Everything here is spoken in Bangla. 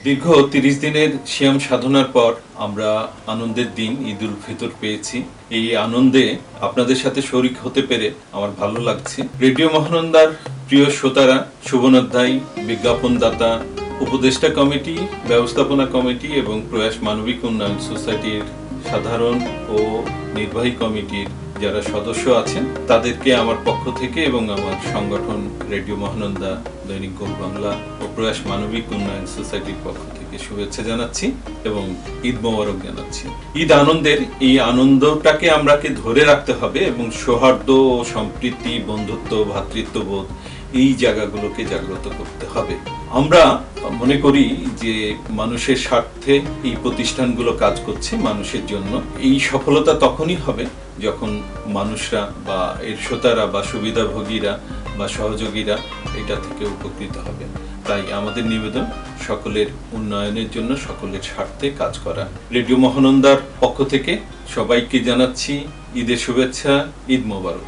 দীর্ঘ ৩০ দিনের সিয়াম সাধনার পর আমরা আনন্দের দিন ঈদ উল ফিতর পেয়েছি। এই আনন্দে আপনাদের সাথে শরীক হতে পেরে আমার ভালো লাগছে। রেডিও মহানন্দার প্রিয় শ্রোতারা, শুভনোধ্যায়ী, বিজ্ঞাপনদাতা, উপদেষ্টা কমিটি, ব্যবস্থাপনা কমিটি এবং প্রয়াস মানবিক উন্নয়ন সোসাইটির সাধারণ ও নির্বাহী কমিটির যারা সদস্য আছেন তাদেরকে আমার পক্ষ থেকে এবং আমার সংগঠন রেডিও মহানন্দা, দৈনিক গোল বাংলা ও প্রয়াস মানবিক উন্নয়ন সোসাইটির পক্ষ থেকে শুভেচ্ছা জানাচ্ছি এবং ঈদ মোবারক জানাচ্ছি। ঈদ আনন্দের, এই আনন্দটাকে আমরাকে ধরে রাখতে হবে এবং সৌহার্দ্য ও সম্প্রীতি, বন্ধুত্ব, ভ্রাতৃত্ববোধ এই জায়গাগুলোকে জাগ্রত করতে হবে। আমরা মনে করি যে মানুষের স্বার্থে এই প্রতিষ্ঠানগুলো কাজ করছে, মানুষের জন্য। এই সফলতা তখনই হবে যখন মানুষরা বা এর শ্রোতারা বা সুবিধাভোগীরা বা সহযোগীরা এটা থেকে উপকৃত হবে। তাই আমাদের নিবেদন সকলের উন্নয়নের জন্য, সকলের স্বার্থে কাজ করা। রেডিও মহানন্দার পক্ষ থেকে সবাইকে জানাচ্ছি ঈদের শুভেচ্ছা, ঈদ মোবারক।